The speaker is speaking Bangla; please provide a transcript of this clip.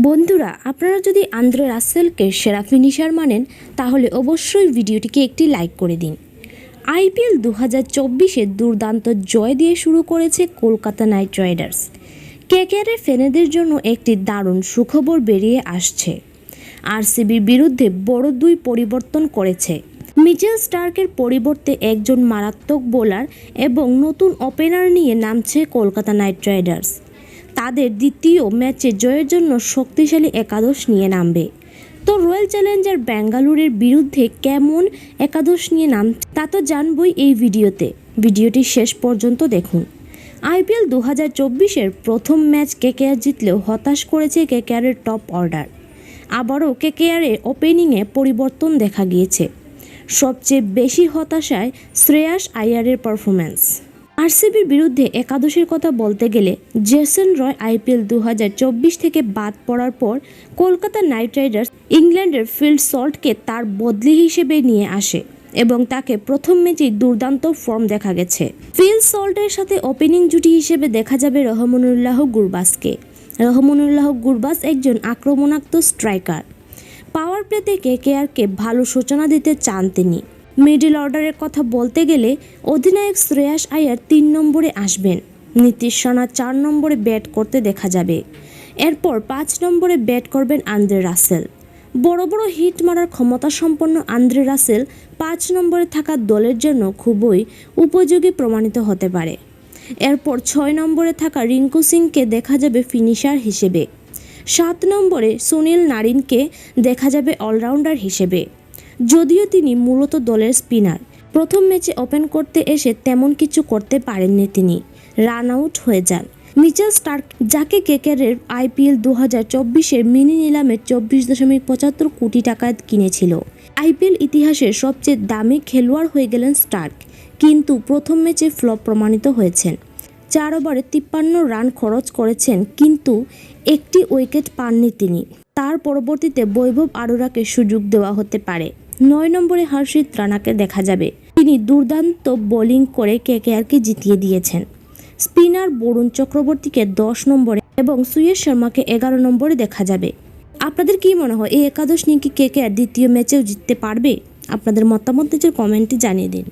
বন্ধুরা, আপনারা যদি আন্দ্রে রাসেলকে সেরা ফিনিশার মানেন তাহলে অবশ্যই ভিডিওটিকে একটি লাইক করে দিন। আইপিএল 2024-এ দুর্দান্ত জয় দিয়ে শুরু করেছে কলকাতা নাইট রাইডার্স। কেকেআরের ফ্যানেদের জন্য একটি দারুণ সুখবর বেরিয়ে আসছে। আরসিবির বিরুদ্ধে বড় দুই পরিবর্তন করেছে। মিচেল স্টার্কের পরিবর্তে একজন মারাত্মক বোলার এবং নতুন ওপেনার নিয়ে নামছে কলকাতা নাইট রাইডার্স। তাদের দ্বিতীয় ম্যাচে জয়ের জন্য শক্তিশালী একাদশ নিয়ে নামবে। তো রয়্যাল চ্যালেঞ্জার ব্যাঙ্গালোরের বিরুদ্ধে কেমন একাদশ নিয়ে নামছে তা তো জানবই এই ভিডিওতে। ভিডিওটি শেষ পর্যন্ত দেখুন। আইপিএল 2024-এর প্রথম ম্যাচ কেকেআর জিতলেও হতাশ করেছে কেকেআরের টপ অর্ডার। আবারও কেকেআরে ওপেনিংয়ে পরিবর্তন দেখা গিয়েছে। সবচেয়ে বেশি হতাশায় শ্রেয়াস আইয়ারের পারফরম্যান্স। আরসিবির বিরুদ্ধে একাদশের কথা বলতে গেলে জেসন রয় আইপিএল 2024 থেকে বাদ পড়ার পর কলকাতা নাইট রাইডার্স ইংল্যান্ডের ফিল সল্টকে তার বদলি হিসেবে নিয়ে আসে এবং তাকে প্রথম ম্যাচেই দুর্দান্ত ফর্ম দেখা গেছে। ফিল সল্টের সাথে ওপেনিং জুটি হিসেবে দেখা যাবে রহমানুল্লাহ গুরবাজকে। রহমানুল্লাহ গুরবাজ একজন আক্রমণাত্মক স্ট্রাইকার। পাওয়ার প্লেতে কেকেআরকে ভালো সূচনা দিতে চান তিনি। মিডল অর্ডারের কথা বলতে গেলে অধিনায়ক শ্রেয়াস আইয়ার 3 নম্বরে আসবেন। নীতিশ রানা 4 নম্বরে ব্যাট করতে দেখা যাবে। এরপর 5 নম্বরে ব্যাট করবেন আন্দ্রে রাসেল। বড় বড় হিট মারার ক্ষমতা সম্পন্ন আন্দ্রে রাসেল 5 নম্বরে থাকা দলের জন্য খুবই উপযোগী প্রমাণিত হতে পারে। এরপর 6 নম্বরে থাকা রিঙ্কু সিংকে দেখা যাবে ফিনিশার হিসেবে। 7 নম্বরে সুনীল নারিনকে দেখা যাবে অলরাউন্ডার হিসেবে। যদিও তিনি মূলত দলের স্পিনার, প্রথম ম্যাচে ওপেন করতে এসে তেমন কিছু করতে পারেননি, তিনি রান আউট হয়ে যান। মিচেল স্টার্ক, যাকে কেকেআরের আইপিএল 2024-এর মিনি নিলামে 24.75 কোটি টাকায় কিনেছিল। আইপিএল ইতিহাসের সবচেয়ে দামি খেলোয়াড় হয়ে গেলেন স্টার্ক, কিন্তু প্রথম ম্যাচে ফ্লপ প্রমাণিত হয়েছেন। 4 ওভারে 53 রান খরচ করেছেন, কিন্তু একটি উইকেট পাননি তিনি। তার পরবর্তীতে বৈভব আরোরাকে সুযোগ দেওয়া হতে পারে। 9 নম্বরে হর্ষিত রানাকে দেখা যাবে। তিনি দুর্দান্ত বোলিং করে কেকেআরকে জিতিয়ে দিয়েছেন। স্পিনার বরুণ চক্রবর্তীকে 10 নম্বরে এবং সুয়েশ শর্মাকে 11 নম্বরে দেখা যাবে। আপনাদের কি মনে হয়, এই একাদশ নিয়ে কি কেকেআর দ্বিতীয় ম্যাচেও জিততে পারবে? আপনাদের মতামত নিজের কমেন্টে জানিয়ে দিন।